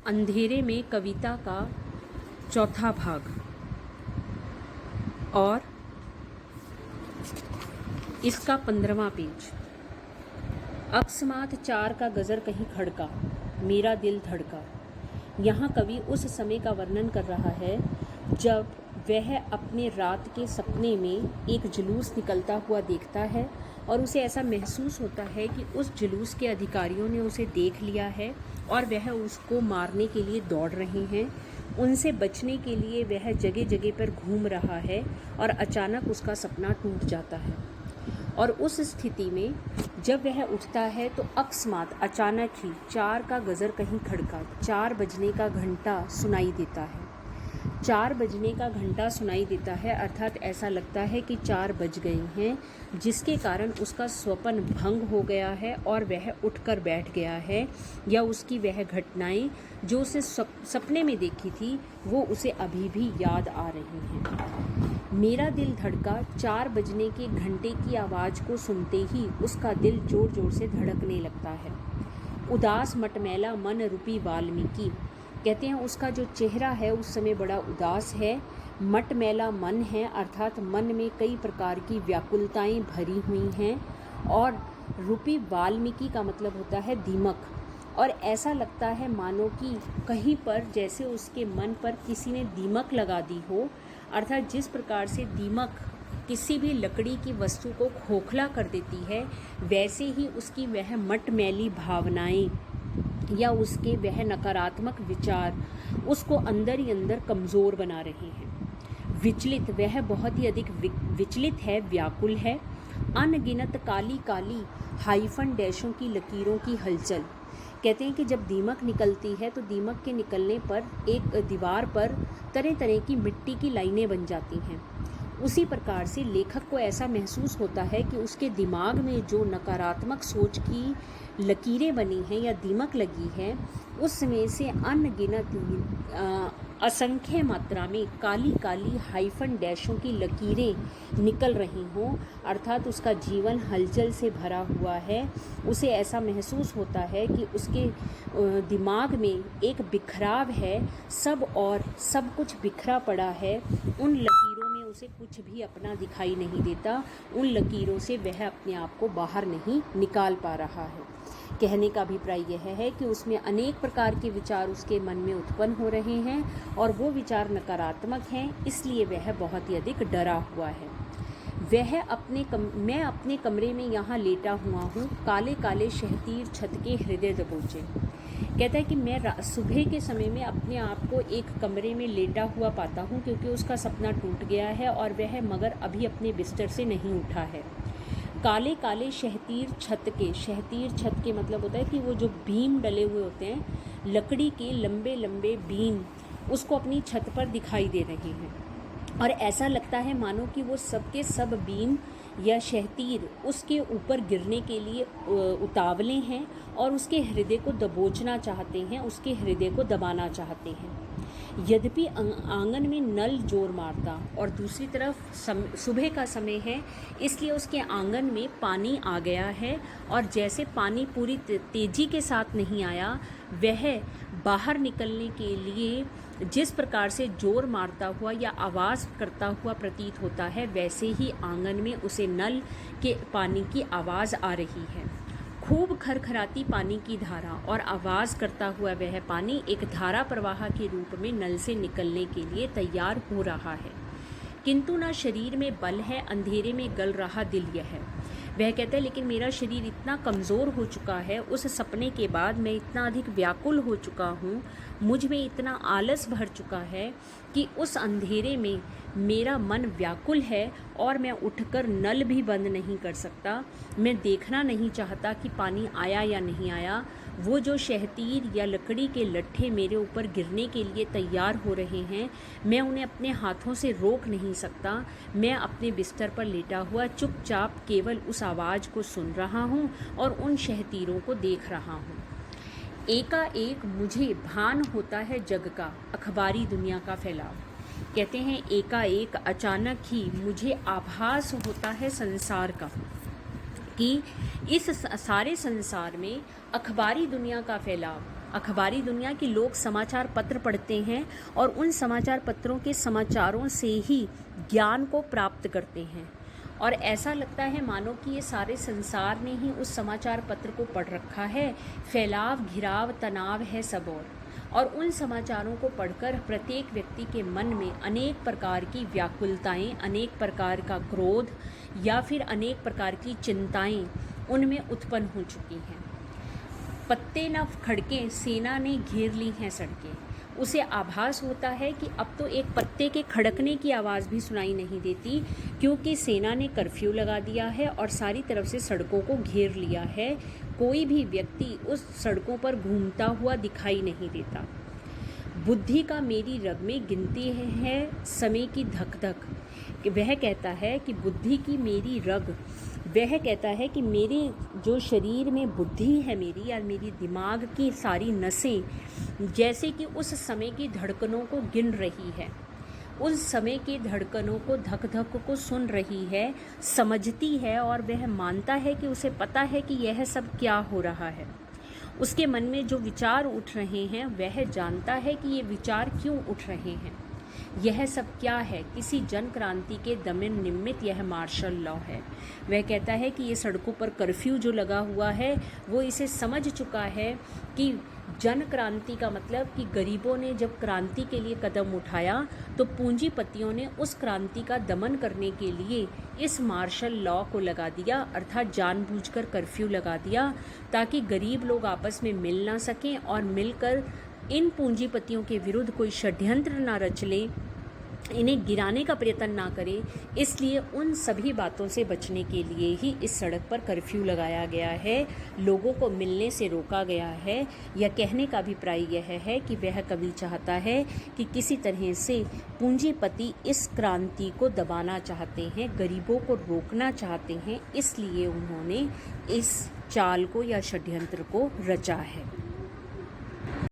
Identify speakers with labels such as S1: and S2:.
S1: अंधेरे में कविता का चौथा भाग। और इसका 15वां पेज। अकस्मात चार का गज़र कहीं खड़का, मेरा दिल धड़का। यहाँ कवि उस समय का वर्णन कर रहा है जब वह अपने रात के सपने में एक जुलूस निकलता हुआ देखता है और उसे ऐसा महसूस होता है कि उस जुलूस के अधिकारियों ने उसे देख लिया है और वह उसको मारने के लिए दौड़ रहे हैं। उनसे बचने के लिए वह जगह जगह पर घूम रहा है और अचानक उसका सपना टूट जाता है। और उस स्थिति में जब वह उठता है तो अकस्मात अचानक ही चार का गज़र कहीं खड़का, 4 बजने का घंटा सुनाई देता है। 4 बजने का घंटा सुनाई देता है अर्थात ऐसा लगता है कि 4 बज गए हैं, जिसके कारण उसका स्वप्न भंग हो गया है और वह उठकर बैठ गया है, या उसकी वह घटनाएं जो उसे सपने में देखी थी वो उसे अभी भी याद आ रही हैं। मेरा दिल धड़का 4 बजने के घंटे की आवाज़ को सुनते ही उसका दिल जोर जोर से धड़कने लगता है। उदास मटमैला मन रूपी वाल्मीकि, कहते हैं उसका जो चेहरा है उस समय बड़ा उदास है। मटमैला मन है अर्थात मन में कई प्रकार की व्याकुलताएं भरी हुई हैं। और रूपी वाल्मीकि का मतलब होता है दीमक। और ऐसा लगता है मानो कि कहीं पर जैसे उसके मन पर किसी ने दीमक लगा दी हो, अर्थात जिस प्रकार से दीमक किसी भी लकड़ी की वस्तु को खोखला कर देती है, वैसे ही उसकी वह मटमैली भावनाएं या उसके वह नकारात्मक विचार उसको अंदर ही अंदर कमज़ोर बना रहे हैं। विचलित, वह बहुत ही अधिक विचलित है, व्याकुल है। अनगिनत काली काली हाइफन डैशों की लकीरों की हलचल, कहते हैं कि जब दीमक निकलती है तो दीमक के निकलने पर एक दीवार पर तरह तरह की मिट्टी की लाइनें बन जाती हैं। उसी प्रकार से लेखक को ऐसा महसूस होता है कि उसके दिमाग में जो नकारात्मक सोच की लकीरें बनी हैं या दीमक लगी है, उसमें से अनगिनत असंख्य मात्रा में काली काली हाइफन डैशों की लकीरें निकल रही हों, अर्थात उसका जीवन हलचल से भरा हुआ है। उसे ऐसा महसूस होता है कि उसके दिमाग में एक बिखराव है, सब कुछ बिखरा पड़ा है। उन लकीरों में उसे कुछ भी अपना दिखाई नहीं देता, उन लकीरों से वह अपने आप को बाहर नहीं निकाल पा रहा है। कहने का अभिप्राय यह है कि उसमें अनेक प्रकार के विचार उसके मन में उत्पन्न हो रहे हैं और वो विचार नकारात्मक हैं, इसलिए वह बहुत ही अधिक डरा हुआ है। मैं अपने कमरे में यहाँ लेटा हुआ हूँ, काले काले शहतीर छत के हृदय दबोचे। कहता है कि मैं सुबह के समय में अपने आप को एक कमरे में लेटा हुआ पाता हूँ क्योंकि उसका सपना टूट गया है और वह मगर अभी अपने बिस्तर से नहीं उठा है। काले काले शहतीर छत के मतलब होता है कि वो जो बीम डले हुए होते हैं, लकड़ी के लंबे लंबे बीम उसको अपनी छत पर दिखाई दे रहे हैं और ऐसा लगता है मानो कि वो सबके सब बीम या शहतीर उसके ऊपर गिरने के लिए उतावले हैं और उसके हृदय को दबोचना चाहते हैं, उसके हृदय को दबाना चाहते हैं। यद्यपि आंगन में नल जोर मारता और दूसरी तरफ सुबह का समय है, इसलिए उसके आंगन में पानी आ गया है और जैसे पानी पूरी तेजी के साथ नहीं आया, वह बाहर निकलने के लिए जिस प्रकार से जोर मारता हुआ या आवाज़ करता हुआ प्रतीत होता है, वैसे ही आंगन में उसे नल के पानी की आवाज़ आ रही है। खूब खरखराती पानी की धारा और आवाज़ करता हुआ वह पानी एक धारा प्रवाह के रूप में नल से निकलने के लिए तैयार हो रहा है, किंतु न शरीर में बल है, अंधेरे में गल रहा दिल यह है। वह कहता है लेकिन मेरा शरीर इतना कमज़ोर हो चुका है, उस सपने के बाद मैं इतना अधिक व्याकुल हो चुका हूँ, मुझ में इतना आलस भर चुका है कि उस अंधेरे में मेरा मन व्याकुल है और मैं उठकर नल भी बंद नहीं कर सकता। मैं देखना नहीं चाहता कि पानी आया या नहीं आया। वो जो शहतीर या लकड़ी के लट्ठे मेरे ऊपर गिरने के लिए तैयार हो रहे हैं, मैं उन्हें अपने हाथों से रोक नहीं सकता। मैं अपने बिस्तर पर लेटा हुआ चुपचाप केवल उस आवाज़ को सुन रहा हूँ और उन शहतीरों को देख रहा हूँ। एकाएक मुझे भान होता है जग का, अखबारी दुनिया का फैलाव। कहते हैं एकाएक अचानक ही मुझे आभास होता है संसार का, कि इस सारे संसार में अखबारी दुनिया का फैलाव, अखबारी दुनिया के लोग समाचार पत्र पढ़ते हैं और उन समाचार पत्रों के समाचारों से ही ज्ञान को प्राप्त करते हैं, और ऐसा लगता है मानो कि ये सारे संसार ने ही उस समाचार पत्र को पढ़ रखा है। फैलाव, घिराव, तनाव है सब और उन समाचारों को पढ़कर प्रत्येक व्यक्ति के मन में अनेक प्रकार की व्याकुलताएं, अनेक प्रकार का क्रोध या फिर अनेक प्रकार की चिंताएं उनमें उत्पन्न हो चुकी हैं। पत्ते न खड़के, सेना ने घेर ली हैं सड़कें। उसे आभास होता है कि अब तो एक पत्ते के खड़कने की आवाज़ भी सुनाई नहीं देती, क्योंकि सेना ने कर्फ्यू लगा दिया है और सारी तरफ से सड़कों को घेर लिया है। कोई भी व्यक्ति उस सड़कों पर घूमता हुआ दिखाई नहीं देता। बुद्धि का मेरी रग में गिनती है समय की धक धक। वह कहता है कि बुद्धि की मेरी रग, वह कहता है कि मेरे जो शरीर में बुद्धि है मेरी, या मेरी दिमाग की सारी नसें जैसे कि उस समय की धड़कनों को गिन रही है, उस समय की धड़कनों को, धक धक को सुन रही है, समझती है, और वह मानता है कि उसे पता है कि यह सब क्या हो रहा है। उसके मन में जो विचार उठ रहे हैं वह जानता है कि ये विचार क्यों उठ रहे हैं, यह सब क्या है। किसी जन क्रांति के दमन निमित्त यह मार्शल लॉ है। वह कहता है कि ये सड़कों पर कर्फ्यू जो लगा हुआ है वो इसे समझ चुका है कि जन क्रांति का मतलब कि गरीबों ने जब क्रांति के लिए कदम उठाया तो पूंजीपतियों ने उस क्रांति का दमन करने के लिए इस मार्शल लॉ को लगा दिया, अर्थात जानबूझकर कर्फ्यू लगा दिया, ताकि गरीब लोग आपस में मिल ना सकें और मिलकर इन पूंजीपतियों के विरुद्ध कोई षड्यंत्र ना रच ले, इन्हें गिराने का प्रयत्न ना करे। इसलिए उन सभी बातों से बचने के लिए ही इस सड़क पर कर्फ्यू लगाया गया है, लोगों को मिलने से रोका गया है। यह कहने का अभिप्राय यह है कि वह कवि चाहता है कि किसी तरह से पूंजीपति इस क्रांति को दबाना चाहते हैं, गरीबों को रोकना चाहते हैं, इसलिए उन्होंने इस चाल को या षड्यंत्र को रचा है।